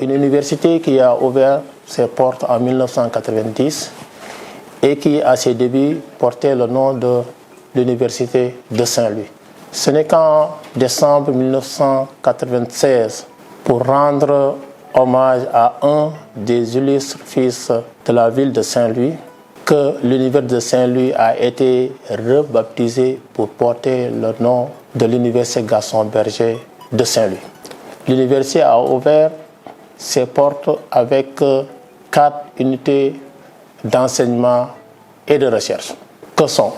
une université qui a ouvert ses portes en 1990 et qui, à ses débuts, portait le nom de l'Université de Saint-Louis. Ce n'est qu'en décembre 1996, pour rendre hommage à un des illustres fils de la ville de Saint-Louis, que l'Université de Saint-Louis a été rebaptisée pour porter le nom de l'Université Gaston Berger de Saint-Louis. L'université a ouvert ses portes avec 4 unités d'enseignement et de recherche, que sont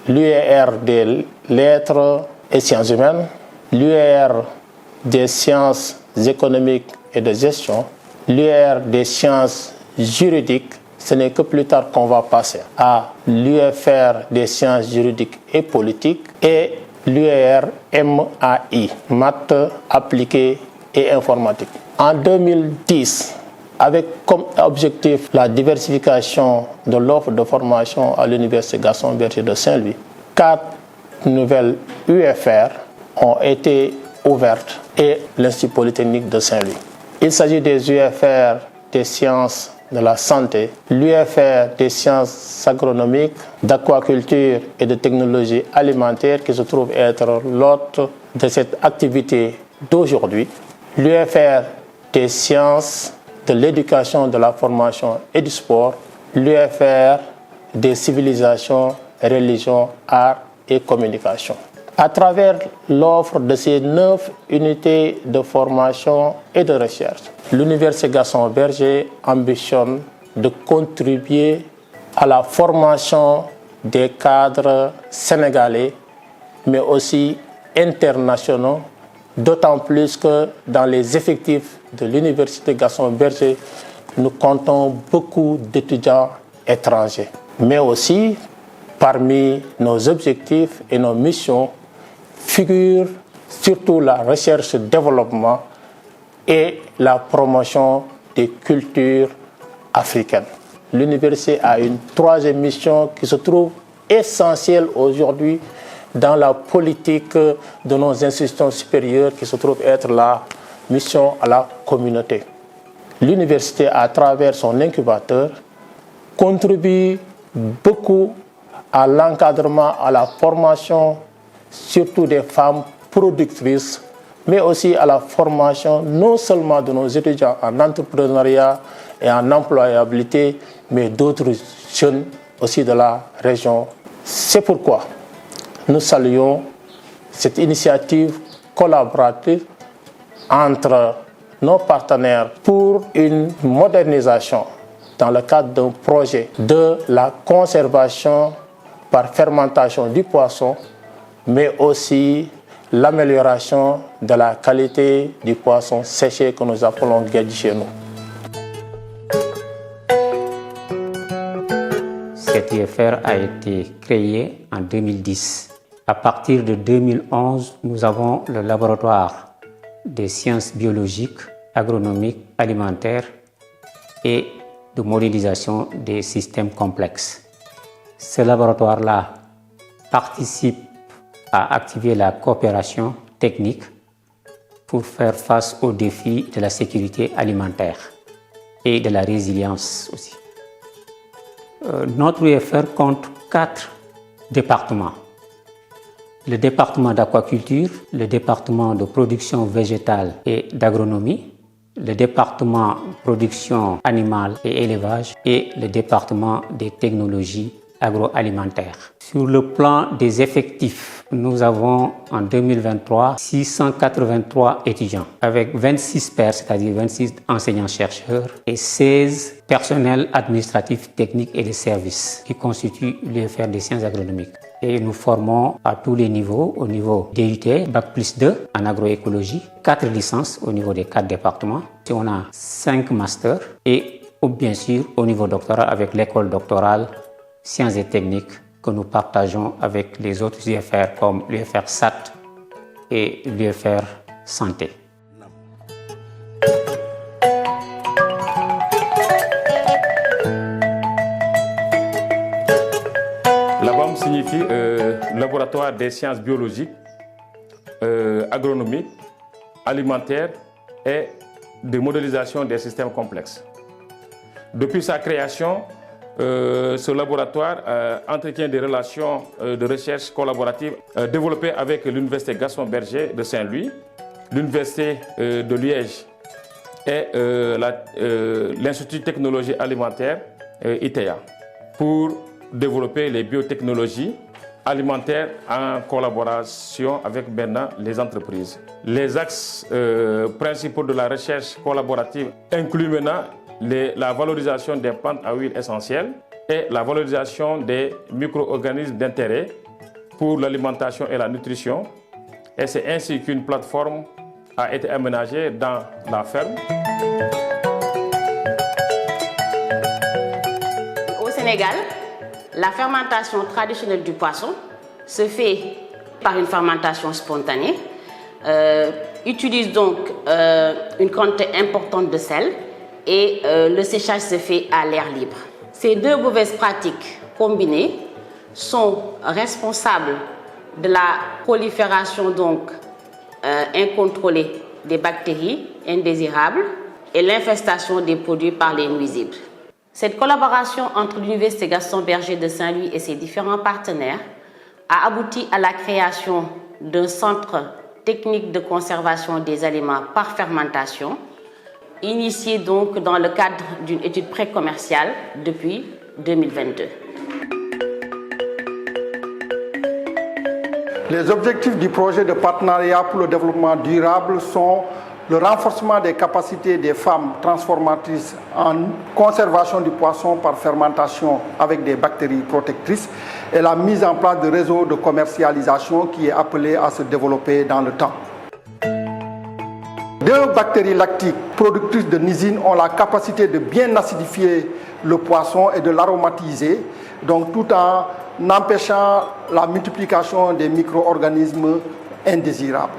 l'UER des lettres et sciences humaines, l'UER des sciences économiques et de gestion, l'UER des sciences juridiques. Ce n'est que plus tard qu'on va passer à l'UFR des sciences juridiques et politiques et l'UER MAI, maths appliquées et informatique. En 2010, avec comme objectif la diversification de l'offre de formation à l'Université Gaston Berger de Saint-Louis, 4 nouvelles UFR ont été ouvertes et l'Institut Polytechnique de Saint-Louis. Il s'agit des UFR des sciences de la santé, l'UFR des sciences agronomiques, d'aquaculture et de technologie alimentaire qui se trouve être l'hôte de cette activité d'aujourd'hui, l'UFR des sciences de l'éducation, de la formation et du sport, l'UFR des civilisations, religions, arts et communication. À travers l'offre de ces 9 unités de formation et de recherche, l'Université Gaston Berger ambitionne de contribuer à la formation des cadres sénégalais, mais aussi internationaux, d'autant plus que dans les effectifs de l'Université Gaston Berger, nous comptons beaucoup d'étudiants étrangers. Mais aussi, parmi nos objectifs et nos missions, figure surtout la recherche-développement et la promotion des cultures africaines. L'université a une 3e mission qui se trouve essentielle aujourd'hui dans la politique de nos institutions supérieures qui se trouve être la mission à la communauté. L'université, à travers son incubateur, contribue beaucoup à l'encadrement, à la formation, surtout des femmes productrices, mais aussi à la formation non seulement de nos étudiants en entrepreneuriat et en employabilité, mais d'autres jeunes aussi de la région. C'est pourquoi nous saluons cette initiative collaborative entre nos partenaires pour une modernisation dans le cadre d'un projet de la conservation par fermentation du poisson, mais aussi l'amélioration de la qualité du poisson séché que nous appelons guedji chez nous. Cette UFR a été créée en 2010. À partir de 2011, nous avons le laboratoire des sciences biologiques, agronomiques, alimentaires et de modélisation des systèmes complexes. Ce laboratoire-là participe à activer la coopération technique pour faire face aux défis de la sécurité alimentaire et de la résilience aussi. Notre UFR compte 4 départements. Le département d'aquaculture, le département de production végétale et d'agronomie, le département production animale et élevage et le département des technologies agroalimentaires. Sur le plan des effectifs, nous avons en 2023 683 étudiants avec 26 pairs, c'est-à-dire 26 enseignants-chercheurs et 16 personnels administratifs, techniques et de services qui constituent l'UFR des sciences agronomiques. Et nous formons à tous les niveaux, au niveau DUT, Bac plus 2 en agroécologie, 4 licences au niveau des 4 départements. Et on a 5 masters et bien sûr au niveau doctorat avec l'école doctorale sciences et techniques que nous partageons avec les autres UFR comme l'UFR SAT et l'UFR Santé. LABAM signifie laboratoire des sciences biologiques, agronomiques, alimentaires et de modélisation des systèmes complexes. Depuis sa création, ce laboratoire entretient des relations de recherche collaboratives développées avec l'Université Gaston Berger de Saint-Louis, l'Université de Liège et l'Institut de technologie alimentaire ITEA pour développer les biotechnologies alimentaires en collaboration avec maintenant les entreprises. Les axes principaux de la recherche collaborative incluent maintenant la valorisation des plantes à huile essentielles et la valorisation des micro-organismes d'intérêt pour l'alimentation et la nutrition. Et c'est ainsi qu'une plateforme a été aménagée dans la ferme. Au Sénégal, la fermentation traditionnelle du poisson se fait par une fermentation spontanée, utilise donc une quantité importante de sel et le séchage se fait à l'air libre. Ces deux mauvaises pratiques combinées sont responsables de la prolifération donc incontrôlée des bactéries indésirables et l'infestation des produits par les nuisibles. Cette collaboration entre l'Université Gaston Berger de Saint-Louis et ses différents partenaires a abouti à la création d'un centre technique de conservation des aliments par fermentation, initié donc dans le cadre d'une étude pré-commerciale depuis 2022. Les objectifs du projet de partenariat pour le développement durable sont le renforcement des capacités des femmes transformatrices en conservation du poisson par fermentation avec des bactéries protectrices et la mise en place de réseaux de commercialisation qui est appelé à se développer dans le temps. Deux bactéries lactiques productrices de lysine ont la capacité de bien acidifier le poisson et de l'aromatiser, donc tout en empêchant la multiplication des micro-organismes indésirables.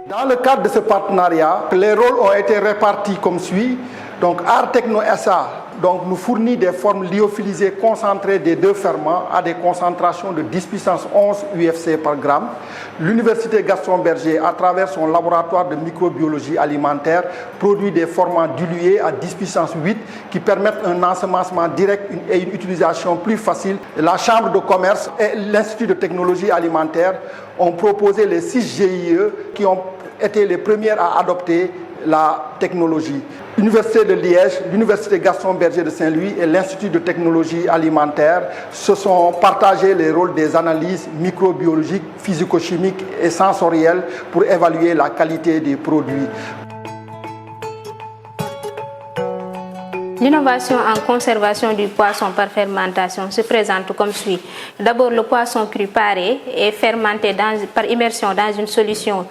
Dans le cadre de ce partenariat, les rôles ont été répartis comme suit. Donc Artechno SA nous fournit des formes lyophilisées concentrées des deux ferments à des concentrations de 10 puissance 11 UFC par gramme. L'Université Gaston Berger, à travers son laboratoire de microbiologie alimentaire, produit des formants dilués à 10 puissance 8 qui permettent un ensemencement direct et une utilisation plus facile. La Chambre de commerce et l'Institut de technologie alimentaire ont proposé les 6 GIE qui ont été les premières à adopter la technologie. L'Université de Liège, l'Université Gaston Berger de Saint-Louis et l'Institut de technologie alimentaire se sont partagés les rôles des analyses microbiologiques, physico-chimiques et sensorielles pour évaluer la qualité des produits. L'innovation en conservation du poisson par fermentation se présente comme suit. D'abord, le poisson cru paré est fermenté par immersion dans une solution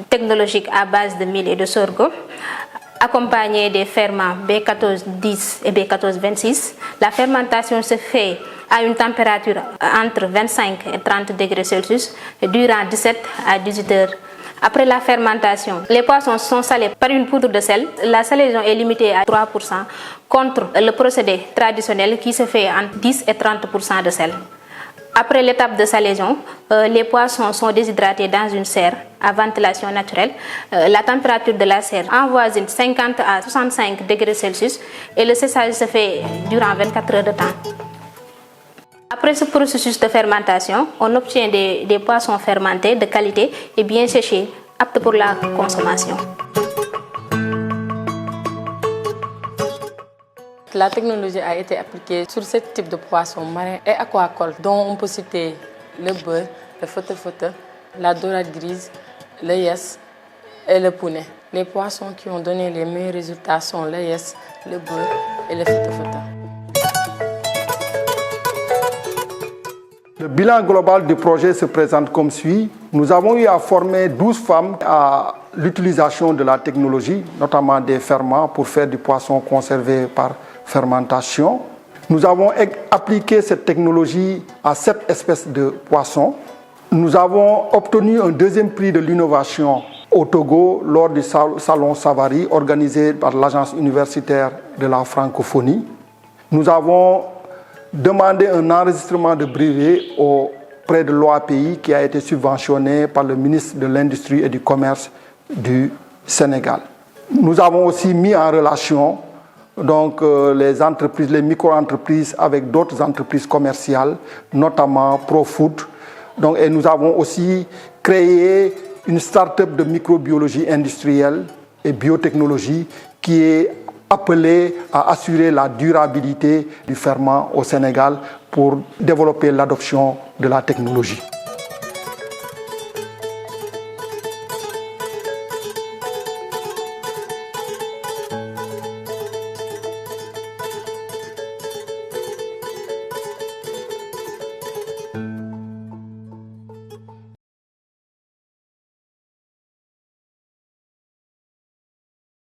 technologique à base de mil et de sorgho, accompagné des ferments B1410 et B1426. La fermentation se fait à une température entre 25 et 30 degrés Celsius durant 17 à 18 heures. Après la fermentation, les poissons sont salés par une poudre de sel. La salaison est limitée à 3% contre le procédé traditionnel qui se fait entre 10 et 30% de sel. Après l'étape de salaison, les poissons sont déshydratés dans une serre à ventilation naturelle. La température de la serre avoisine 50 à 65 degrés Celsius et le séchage se fait durant 24 heures de temps. Après ce processus de fermentation, on obtient des poissons fermentés de qualité et bien séchés, aptes pour la consommation. La technologie a été appliquée sur ce type de poissons marins et aquacoles, dont on peut citer le beurre, le feta-feta, la dorade grise, le yes et le pounet. Les poissons qui ont donné les meilleurs résultats sont le yes, le beurre et le feta-feta. Le bilan global du projet se présente comme suit. Nous avons eu à former 12 femmes à l'utilisation de la technologie, notamment des ferments pour faire du poisson conservé par fermentation. Nous avons appliqué cette technologie à 7 espèces de poissons. Nous avons obtenu un deuxième prix de l'innovation au Togo lors du Salon Savary organisé par l'Agence universitaire de la francophonie. Nous avons demandé un enregistrement de brevet auprès de l'OAPI qui a été subventionné par le ministre de l'Industrie et du Commerce du Sénégal. Nous avons aussi mis en relation donc, les entreprises, les micro-entreprises avec d'autres entreprises commerciales, notamment ProFood. Donc, et nous avons aussi créé une start-up de microbiologie industrielle et biotechnologie qui est appelée à assurer la durabilité du ferment au Sénégal pour développer l'adoption de la technologie.